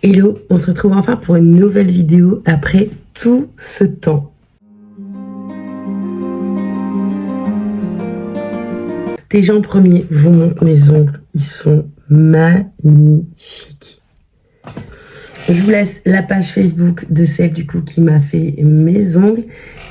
Hello, on se retrouve enfin pour une nouvelle vidéo après tout ce temps. Déjà en premier, je vous montre mes ongles, ils sont magnifiques. Je vous laisse la page Facebook de celle du coup qui m'a fait mes ongles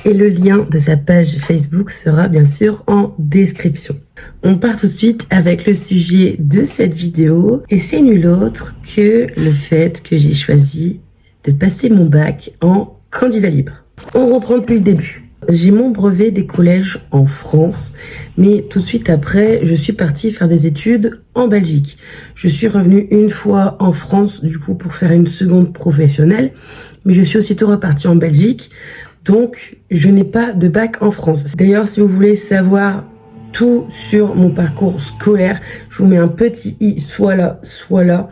et le lien de sa page Facebook sera bien sûr en description. On part tout de suite avec le sujet de cette vidéo et c'est nul autre que le fait que j'ai choisi de passer mon bac en candidat libre. On reprend depuis le début. J'ai mon brevet des collèges en France, mais tout de suite après, je suis partie faire des études en Belgique. Je suis revenue une fois en France, du coup, pour faire une seconde professionnelle, mais je suis aussitôt repartie en Belgique, donc je n'ai pas de bac en France. D'ailleurs, si vous voulez savoir tout sur mon parcours scolaire, je vous mets un petit i, soit là,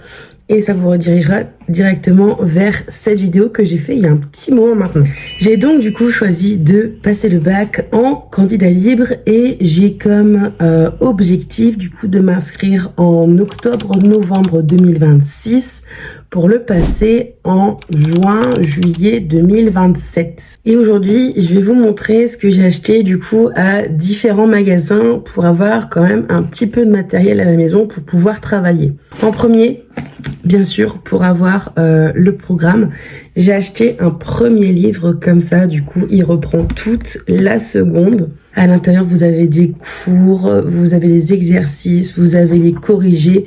et ça vous redirigera directement vers cette vidéo que j'ai fait il y a un petit moment maintenant. J'ai donc du coup choisi de passer le bac en candidat libre et j'ai comme objectif du coup de m'inscrire en octobre-novembre 2026 pour le passer en juin-juillet 2027. Et aujourd'hui, je vais vous montrer ce que j'ai acheté du coup à différents magasins pour avoir quand même un petit peu de matériel à la maison pour pouvoir travailler. En premier, bien sûr, pour avoir le programme, j'ai acheté un premier livre comme ça, du coup, il reprend toute la seconde. À l'intérieur, vous avez des cours, vous avez des exercices, vous avez les corrigés.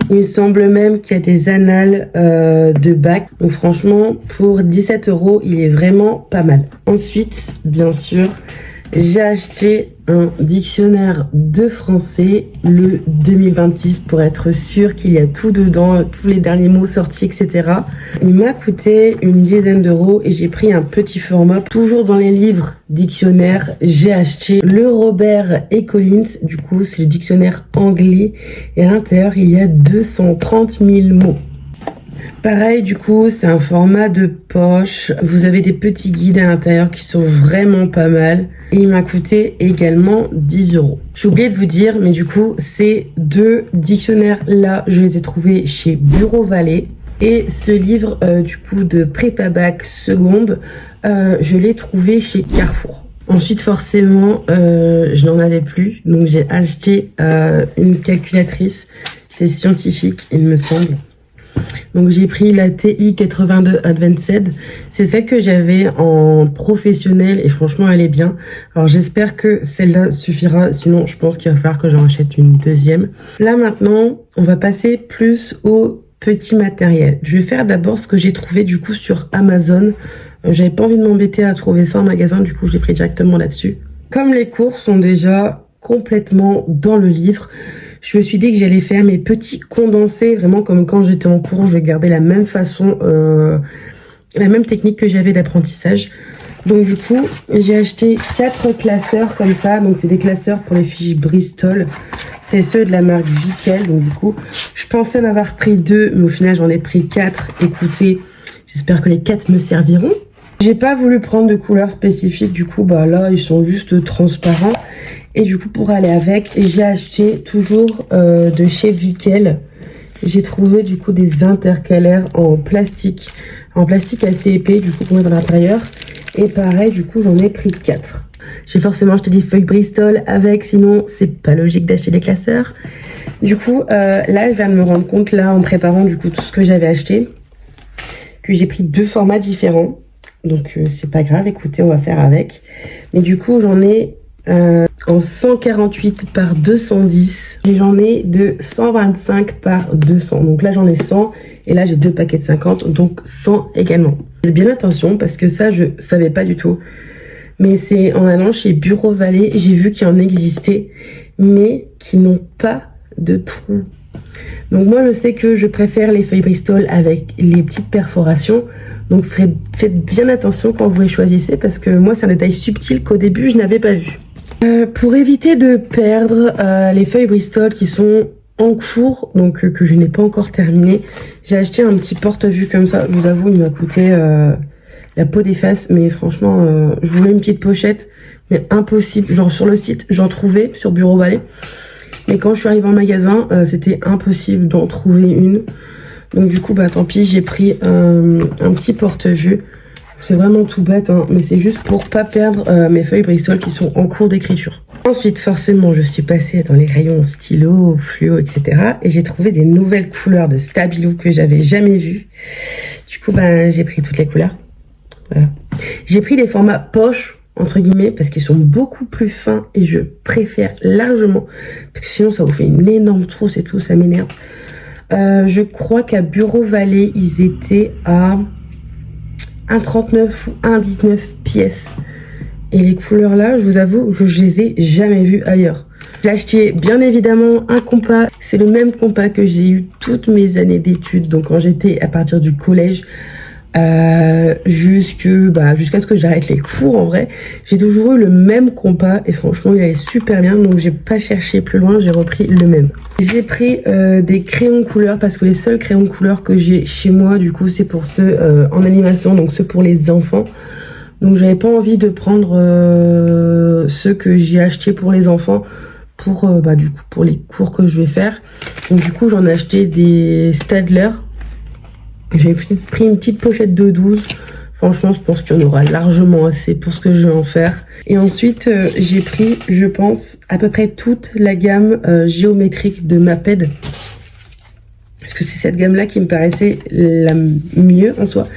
Il me semble même qu'il y a des annales de bac. Donc franchement, pour 17 €, il est vraiment pas mal. Ensuite, bien sûr, j'ai acheté un dictionnaire de français, le 2026, pour être sûr qu'il y a tout dedans, tous les derniers mots sortis, etc. Il m'a coûté une dizaine d'euros et j'ai pris un petit format. Toujours dans les livres dictionnaires, j'ai acheté le Robert et Collins. Du coup, c'est le dictionnaire anglais et à l'intérieur, il y a 230 000 mots. Pareil, du coup, c'est un format de poche. Vous avez des petits guides à l'intérieur qui sont vraiment pas mal. Et il m'a coûté également 10 €. J'ai oublié de vous dire, mais du coup, ces deux dictionnaires-là, je les ai trouvés chez Bureau Vallée. Et ce livre, du coup, de prépa bac seconde, je l'ai trouvé chez Carrefour. Ensuite, forcément, je n'en avais plus. Donc, j'ai acheté une calculatrice. C'est scientifique, il me semble. Donc j'ai pris la TI 82 Advanced, c'est celle que j'avais en professionnel et franchement elle est bien. Alors j'espère que celle-là suffira, sinon je pense qu'il va falloir que j'en achète une deuxième. Là maintenant, on va passer plus au petit matériel. Je vais faire d'abord ce que j'ai trouvé du coup sur Amazon. J'avais pas envie de m'embêter à trouver ça en magasin, du coup je l'ai pris directement là-dessus. Comme les cours sont déjà complètement dans le livre, je me suis dit que j'allais faire mes petits condensés, vraiment comme quand j'étais en cours, je vais garder la même façon, la même technique que j'avais d'apprentissage. Donc du coup, j'ai acheté 4 classeurs comme ça, donc c'est des classeurs pour les fiches Bristol, c'est ceux de la marque Vickel, donc du coup, je pensais en avoir pris 2, mais au final j'en ai pris 4, écoutez, j'espère que les 4 me serviront. J'ai pas voulu prendre de couleurs spécifiques, du coup, bah là, ils sont juste transparents. Et du coup, pour aller avec, j'ai acheté toujours de chez Vickel. J'ai trouvé du coup des intercalaires en plastique assez épais, du coup, pour mettre à l'intérieur. Et pareil, du coup, j'en ai pris 4. J'ai forcément acheté des feuilles Bristol avec, sinon, c'est pas logique d'acheter des classeurs. Du coup, là, je viens de me rendre compte, là, en préparant du coup tout ce que j'avais acheté, que j'ai pris 2 formats différents. Donc c'est pas grave, écoutez, on va faire avec. Mais du coup, j'en ai en 148 par 210 et j'en ai de 125 par 200. Donc là, j'en ai 100 et là, j'ai 2 paquets de 50, donc 100 également. Faites bien attention parce que ça, je savais pas du tout. Mais c'est en allant chez Bureau Vallée, j'ai vu qu'il en existait, mais qui n'ont pas de trous. Donc moi, je sais que je préfère les feuilles Bristol avec les petites perforations. Donc faites bien attention quand vous les choisissez parce que moi c'est un détail subtil qu'au début je n'avais pas vu. Pour éviter de perdre les feuilles Bristol qui sont en cours, donc que je n'ai pas encore terminé, j'ai acheté un petit porte-vue comme ça. Je vous avoue, il m'a coûté la peau des fesses, mais franchement, je voulais une petite pochette, mais impossible. Genre sur le site, j'en trouvais sur Bureau Vallée, mais quand je suis arrivée en magasin, c'était impossible d'en trouver une. Donc du coup, bah tant pis, j'ai pris un petit porte-vue. C'est vraiment tout bête, hein, mais c'est juste pour pas perdre mes feuilles Bristol qui sont en cours d'écriture. Ensuite, forcément, je suis passée dans les rayons stylo, fluo, etc. Et j'ai trouvé des nouvelles couleurs de Stabilo que j'avais jamais vues. Du coup, ben, j'ai pris toutes les couleurs. Voilà. J'ai pris les formats poche, entre guillemets, parce qu'ils sont beaucoup plus fins et je préfère largement. Parce que sinon, ça vous fait une énorme trousse et tout, ça m'énerve. Je crois qu'à Bureau Vallée, ils étaient à 1,39 ou 1,19 pièces. Et les couleurs là, je vous avoue, je les ai jamais vues ailleurs. J'ai acheté bien évidemment un compas. C'est le même compas que j'ai eu toutes mes années d'études. Donc quand j'étais à partir du collège jusqu'à ce que j'arrête les cours en vrai. J'ai toujours eu le même compas et franchement il allait super bien. Donc j'ai pas cherché plus loin, j'ai repris le même. J'ai pris des crayons couleur parce que les seuls crayons couleur que j'ai chez moi du coup c'est pour ceux en animation, donc ceux pour les enfants. Donc j'avais pas envie de prendre ceux que j'ai achetés pour les enfants pour du coup pour les cours que je vais faire. Donc du coup j'en ai acheté des Staedtler. J'ai pris une petite pochette de 12. Franchement je pense qu'il y en aura largement assez pour ce que je vais en faire. Et ensuite j'ai pris je pense à peu près toute la gamme géométrique de Maped. Parce que c'est cette gamme-là qui me paraissait la mieux en soi.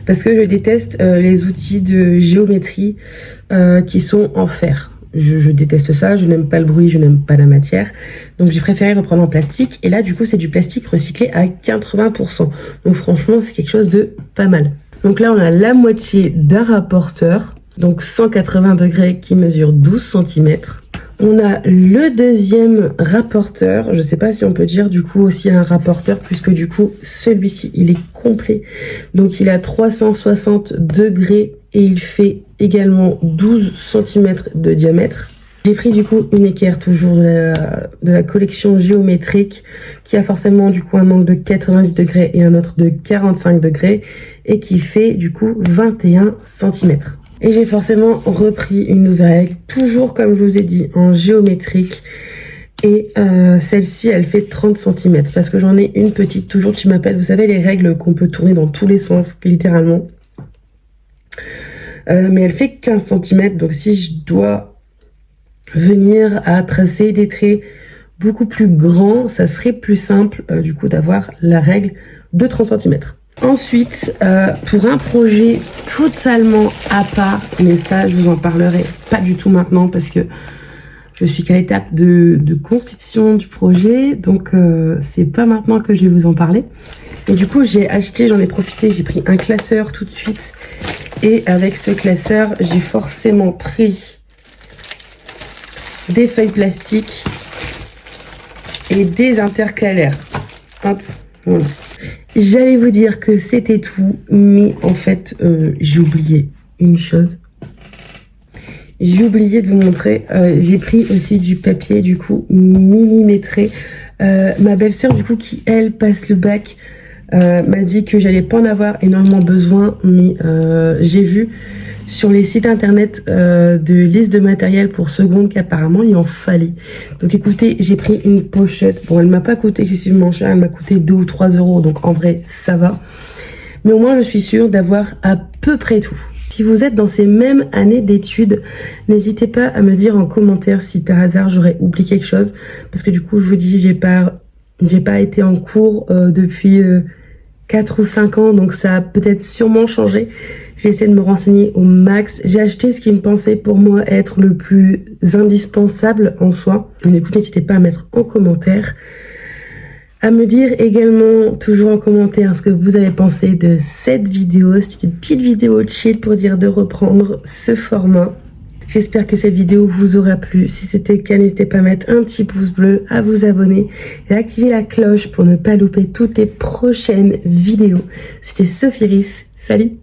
Parce que je déteste les outils de géométrie qui sont en fer. Je déteste ça, je n'aime pas le bruit, je n'aime pas la matière. Donc j'ai préféré reprendre en plastique. Et là, du coup, c'est du plastique recyclé à 80%. Donc franchement, c'est quelque chose de pas mal. Donc là, on a la moitié d'un rapporteur. Donc 180 degrés qui mesure 12 cm. On a le deuxième rapporteur, je sais pas si on peut dire du coup aussi un rapporteur puisque du coup celui-ci il est complet. Donc il a 360 degrés et il fait également 12 cm de diamètre. J'ai pris du coup une équerre toujours de la collection géométrique qui a forcément du coup un angle de 90 degrés et un autre de 45 degrés et qui fait du coup 21 cm. Et j'ai forcément repris une nouvelle règle, toujours comme je vous ai dit, en géométrique. Et celle-ci, elle fait 30 cm. Parce que j'en ai une petite, toujours tu m'appelles. Vous savez, les règles qu'on peut tourner dans tous les sens, littéralement. Mais elle fait 15 cm. Donc si je dois venir à tracer des traits beaucoup plus grands, ça serait plus simple, du coup, d'avoir la règle de 30 cm. Ensuite, pour un projet totalement à part, mais ça je vous en parlerai pas du tout maintenant parce que je suis qu'à l'étape de conception du projet, donc c'est pas maintenant que je vais vous en parler. Et du coup j'ai acheté, j'en ai profité, j'ai pris un classeur tout de suite et avec ce classeur j'ai forcément pris des feuilles plastiques et des intercalaires. Hop, voilà. J'allais vous dire que c'était tout, mais en fait, j'ai oublié une chose. J'ai oublié de vous montrer. J'ai pris aussi du papier, du coup, millimétré. Ma belle-sœur, du coup, qui, elle, passe le bac, m'a dit que j'allais pas en avoir énormément besoin, mais j'ai vu sur les sites internet de liste de matériel pour seconde qu'apparemment il en fallait. Donc écoutez, j'ai pris une pochette. Bon, elle m'a pas coûté excessivement cher, elle m'a coûté 2 ou 3 euros, donc en vrai ça va. Mais au moins je suis sûre d'avoir à peu près tout. Si vous êtes dans ces mêmes années d'études, n'hésitez pas à me dire en commentaire si par hasard j'aurais oublié quelque chose. Parce que du coup je vous dis, j'ai pas été en cours depuis 4 ou 5 ans, donc ça a peut-être sûrement changé. J'ai essayé de me renseigner au max. J'ai acheté ce qui me pensait pour moi être le plus indispensable en soi. Donc du coup, n'hésitez pas à mettre en commentaire. À me dire également, toujours en commentaire, ce que vous avez pensé de cette vidéo. C'est une petite vidéo chill pour dire de reprendre ce format. J'espère que cette vidéo vous aura plu. Si c'était le cas, n'hésitez pas à mettre un petit pouce bleu, à vous abonner et à activer la cloche pour ne pas louper toutes les prochaines vidéos. C'était Sophie Ris. Salut!